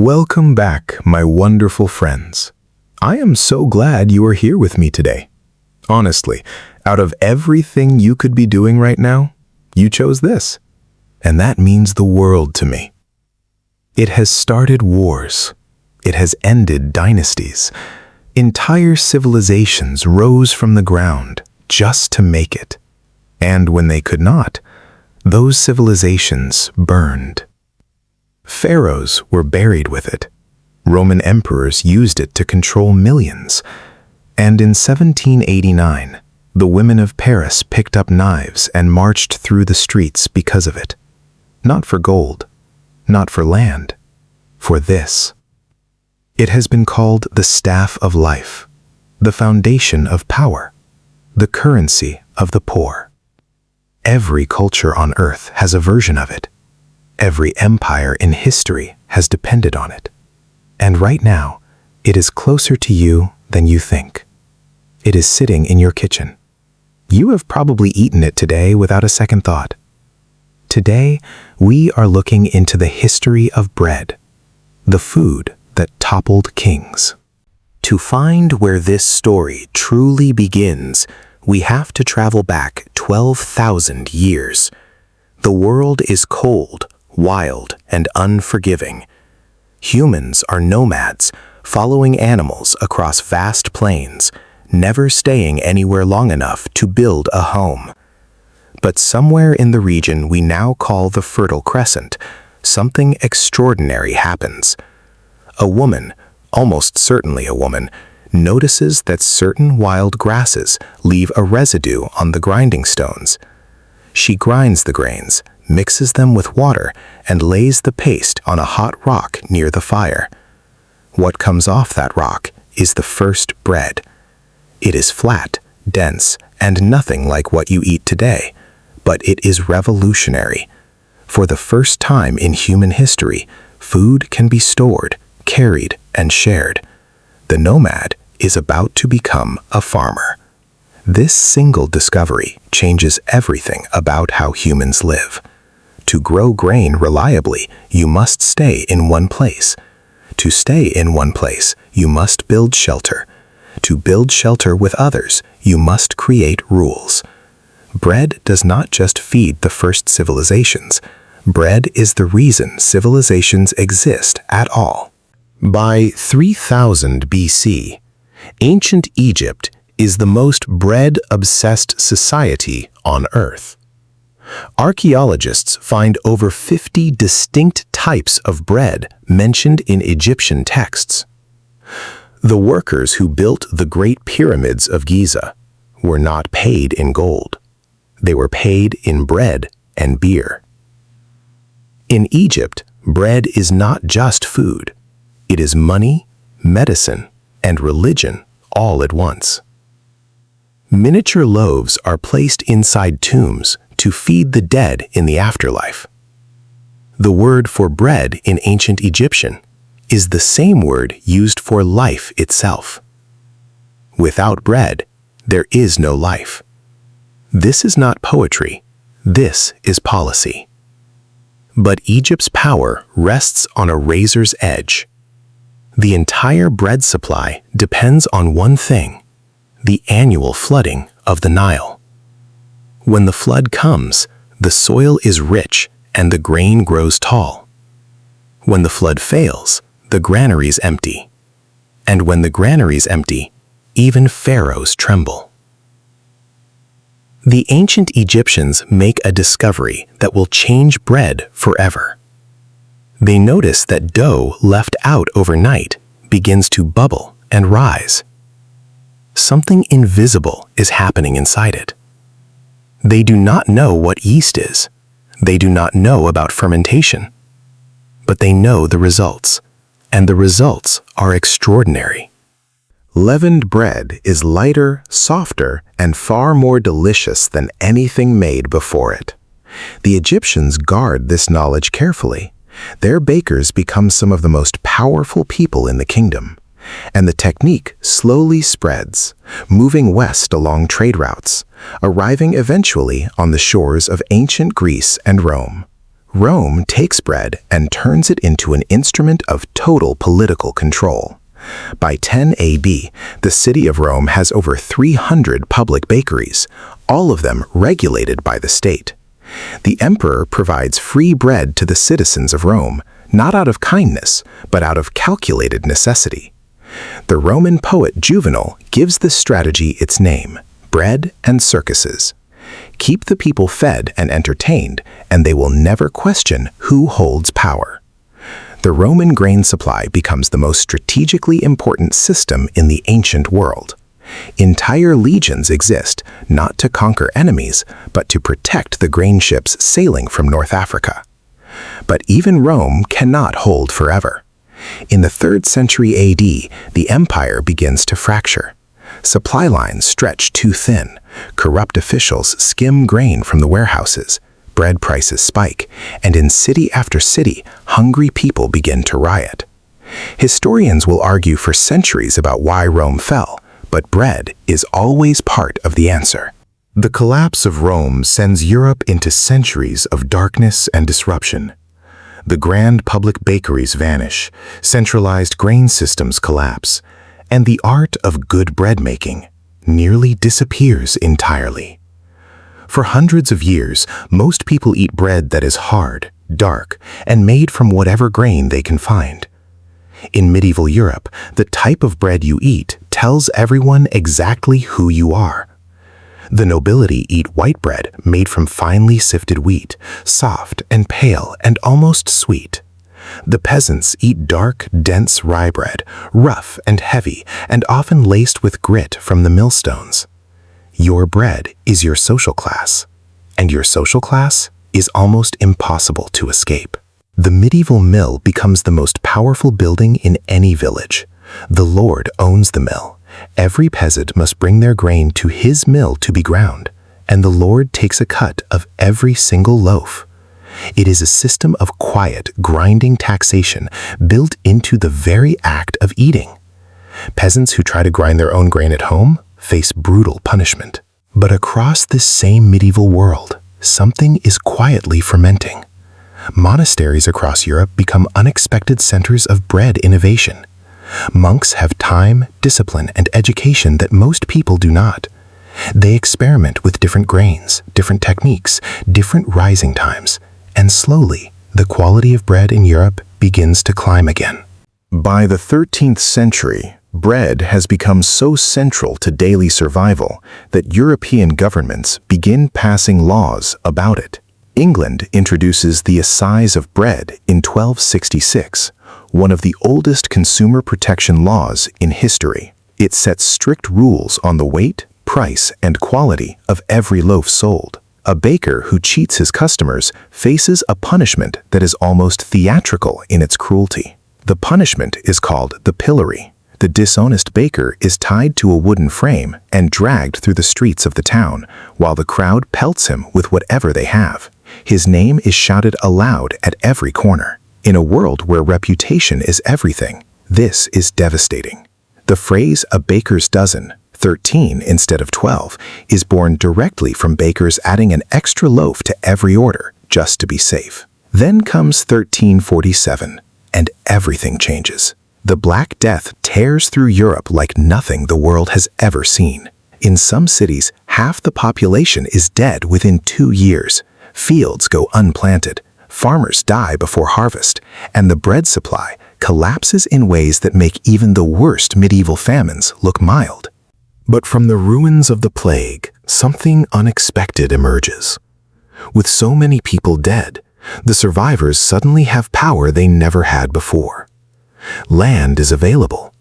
Welcome back, my wonderful friends. I am so glad you are here with me today. Honestly, out of everything you could be doing right now, you chose this. And that means the world to me. It has started wars. It has ended dynasties. Entire civilizations rose from the ground just to make it. And when they could not, those civilizations burned. Pharaohs were buried with it. Roman emperors used it to control millions. And in 1789, the women of Paris picked up knives and marched through the streets because of it. Not for gold, not for land, for this. It has been called the staff of life, the foundation of power, the currency of the poor. Every culture on earth has a version of it. Every empire in history has depended on it. And right now, it is closer to you than you think. It is sitting in your kitchen. You have probably eaten it today without a second thought. Today, we are looking into the history of bread, the food that toppled kings. To find where this story truly begins, we have to travel back 12,000 years. The world is cold, wild, and unforgiving. Humans are nomads, following animals across vast plains, never staying anywhere long enough to build a home. But somewhere in the region we now call the Fertile Crescent, something extraordinary happens. A woman, almost certainly a woman, notices that certain wild grasses leave a residue on the grinding stones. She grinds the grains, mixes them with water, and lays the paste on a hot rock near the fire. What comes off that rock is the first bread. It is flat, dense, and nothing like what you eat today, but it is revolutionary. For the first time in human history, food can be stored, carried, and shared. The nomad is about to become a farmer. This single discovery changes everything about how humans live. To grow grain reliably, you must stay in one place. To stay in one place, you must build shelter. To build shelter with others, you must create rules. Bread does not just feed the first civilizations. Bread is the reason civilizations exist at all. By 3000 BC, ancient Egypt is the most bread-obsessed society on Earth. Archaeologists find over 50 distinct types of bread mentioned in Egyptian texts. The workers who built the Great Pyramids of Giza were not paid in gold. They were paid in bread and beer. In Egypt, bread is not just food. It is money, medicine, and religion all at once. Miniature loaves are placed inside tombs to feed the dead in the afterlife. The word for bread in ancient Egyptian is the same word used for life itself. Without bread, there is no life. This is not poetry. This is policy. But Egypt's power rests on a razor's edge. The entire bread supply depends on one thing: the annual flooding of the Nile. When the flood comes, the soil is rich and the grain grows tall. When the flood fails, the granaries empty. And when the granaries empty, even pharaohs tremble. The ancient Egyptians make a discovery that will change bread forever. They notice that dough left out overnight begins to bubble and rise. Something invisible is happening inside it. They do not know what yeast is. They do not know about fermentation. But they know the results, and the results are extraordinary. Leavened bread is lighter, softer, and far more delicious than anything made before it. The Egyptians guard this knowledge carefully. Their bakers become some of the most powerful people in the kingdom. And the technique slowly spreads, moving west along trade routes, arriving eventually on the shores of ancient Greece and Rome. Rome takes bread and turns it into an instrument of total political control. By 10 AB, the city of Rome has over 300 public bakeries, all of them regulated by the state. The emperor provides free bread to the citizens of Rome, not out of kindness, but out of calculated necessity. The Roman poet Juvenal gives this strategy its name: bread and circuses. Keep the people fed and entertained, and they will never question who holds power. The Roman grain supply becomes the most strategically important system in the ancient world. Entire legions exist, not to conquer enemies, but to protect the grain ships sailing from North Africa. But even Rome cannot hold forever. In the 3rd century AD, the empire begins to fracture. Supply lines stretch too thin, corrupt officials skim grain from the warehouses, bread prices spike, and in city after city, hungry people begin to riot. Historians will argue for centuries about why Rome fell, but bread is always part of the answer. The collapse of Rome sends Europe into centuries of darkness and disruption. The grand public bakeries vanish, centralized grain systems collapse, and the art of good bread making nearly disappears entirely. For hundreds of years, most people eat bread that is hard, dark, and made from whatever grain they can find. In medieval Europe, the type of bread you eat tells everyone exactly who you are. The nobility eat white bread made from finely sifted wheat, soft and pale and almost sweet. The peasants eat dark, dense rye bread, rough and heavy, and often laced with grit from the millstones. Your bread is your social class, and your social class is almost impossible to escape. The medieval mill becomes the most powerful building in any village. The lord owns the mill. Every peasant must bring their grain to his mill to be ground, and the lord takes a cut of every single loaf. It is a system of quiet, grinding taxation built into the very act of eating. Peasants who try to grind their own grain at home face brutal punishment. But across this same medieval world, something is quietly fermenting. Monasteries across Europe become unexpected centers of bread innovation. Monks have time, discipline, and education that most people do not. They experiment with different grains, different techniques, different rising times, and slowly, the quality of bread in Europe begins to climb again. By the 13th century, bread has become so central to daily survival that European governments begin passing laws about it. England introduces the assize of bread in 1266, one of the oldest consumer protection laws in history. It sets strict rules on the weight, price, and quality of every loaf sold. A baker who cheats his customers faces a punishment that is almost theatrical in its cruelty. The punishment is called the pillory. The dishonest baker is tied to a wooden frame and dragged through the streets of the town, while the crowd pelts him with whatever they have. His name is shouted aloud at every corner. In a world where reputation is everything, this is devastating. The phrase "a baker's dozen," 13 instead of 12, is born directly from bakers adding an extra loaf to every order just to be safe. Then comes 1347, and everything changes. The Black Death tears through Europe like nothing the world has ever seen. In some cities, half the population is dead within 2 years. Fields go unplanted, farmers die before harvest, and the bread supply collapses in ways that make even the worst medieval famines look mild. But from the ruins of the plague, something unexpected emerges. With so many people dead, the survivors suddenly have power they never had before. Land is available.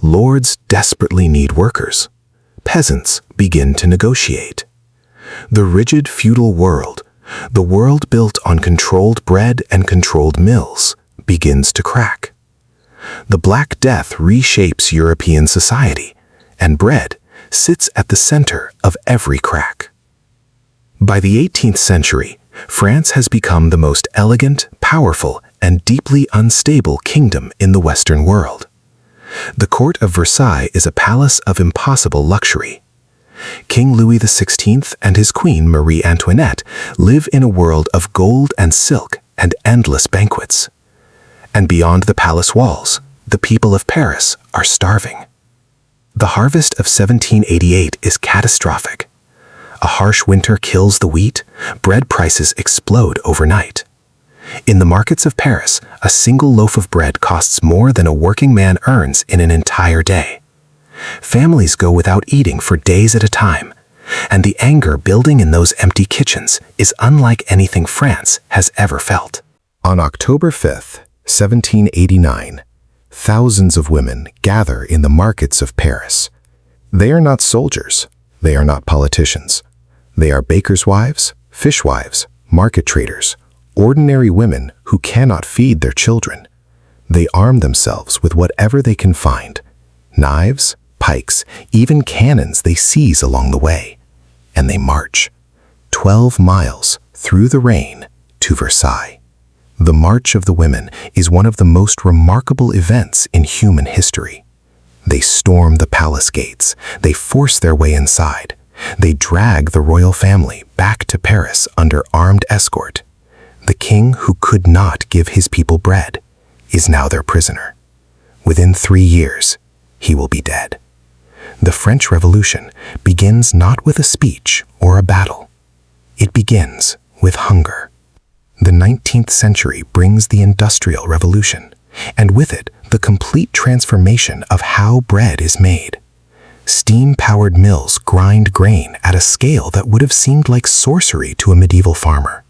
Lords desperately need workers. Peasants begin to negotiate. The rigid feudal world, the world built on controlled bread and controlled mills, begins to crack. The Black Death reshapes European society, and bread sits at the center of every crack. By the 18th century, France has become the most elegant, powerful, and deeply unstable kingdom in the Western world. The court of Versailles is a palace of impossible luxury. King Louis XVI and his queen Marie Antoinette live in a world of gold and silk and endless banquets. And beyond the palace walls, the people of Paris are starving. The harvest of 1788 is catastrophic. A harsh winter kills the wheat, bread prices explode overnight. In the markets of Paris, a single loaf of bread costs more than a working man earns in an entire day. Families go without eating for days at a time, and the anger building in those empty kitchens is unlike anything France has ever felt. On October 5th, 1789, thousands of women gather in the markets of Paris. They are not soldiers. They are not politicians. They are bakers' wives, fishwives, market traders, ordinary women who cannot feed their children. They arm themselves with whatever they can find, knives, pikes, even cannons they seize along the way, and they march 12 miles through the rain to Versailles. The March of the Women is one of the most remarkable events in human history. They storm the palace gates, they force their way inside, they drag the royal family back to Paris under armed escort. The king who could not give his people bread is now their prisoner. Within 3 years, he will be dead. The French Revolution begins not with a speech or a battle. It begins with hunger. The 19th century brings the Industrial Revolution, and with it, the complete transformation of how bread is made. Steam-powered mills grind grain at a scale that would have seemed like sorcery to a medieval farmer.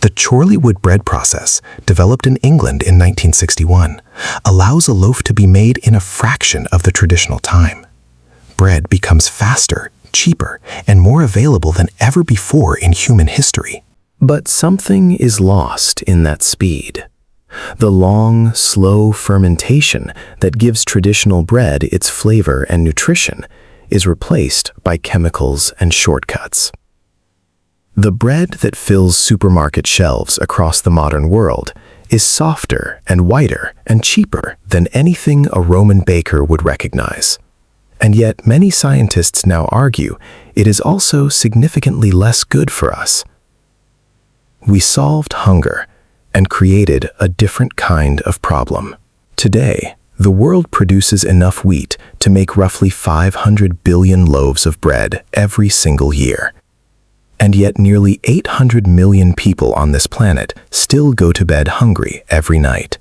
The Chorleywood bread process, developed in England in 1961, allows a loaf to be made in a fraction of the traditional time. Bread becomes faster, cheaper, and more available than ever before in human history. But something is lost in that speed. The long, slow fermentation that gives traditional bread its flavor and nutrition is replaced by chemicals and shortcuts. The bread that fills supermarket shelves across the modern world is softer and whiter and cheaper than anything a Roman baker would recognize. And yet many scientists now argue it is also significantly less good for us. We solved hunger and created a different kind of problem. Today, the world produces enough wheat to make roughly 500 billion loaves of bread every single year. And yet nearly 800 million people on this planet still go to bed hungry every night.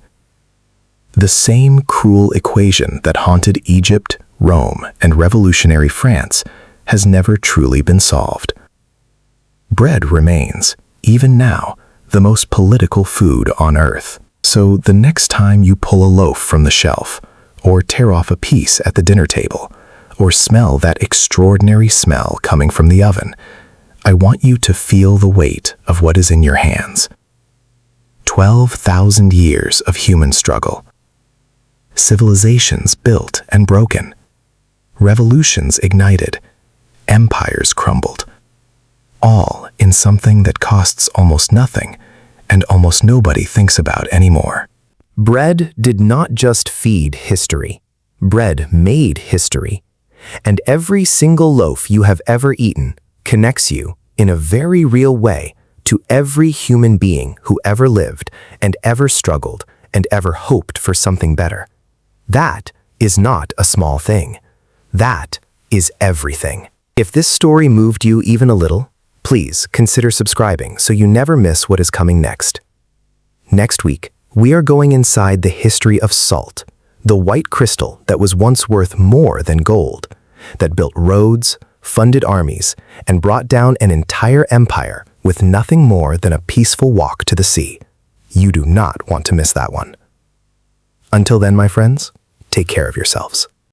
The same cruel equation that haunted Egypt, Rome, and revolutionary France has never truly been solved. Bread remains, even now, the most political food on earth. So the next time you pull a loaf from the shelf, or tear off a piece at the dinner table, or smell that extraordinary smell coming from the oven, I want you to feel the weight of what is in your hands. 12,000 years of human struggle. Civilizations built and broken. Revolutions ignited. Empires crumbled. All in something that costs almost nothing and almost nobody thinks about anymore. Bread did not just feed history. Bread made history. And every single loaf you have ever eaten connects you, in a very real way, to every human being who ever lived and ever struggled and ever hoped for something better. That is not a small thing. That is everything. If this story moved you even a little, please consider subscribing so you never miss what is coming next. Next week, we are going inside the history of salt, the white crystal that was once worth more than gold, that built roads, funded armies, and brought down an entire empire with nothing more than a peaceful walk to the sea. You do not want to miss that one. Until then, my friends, take care of yourselves.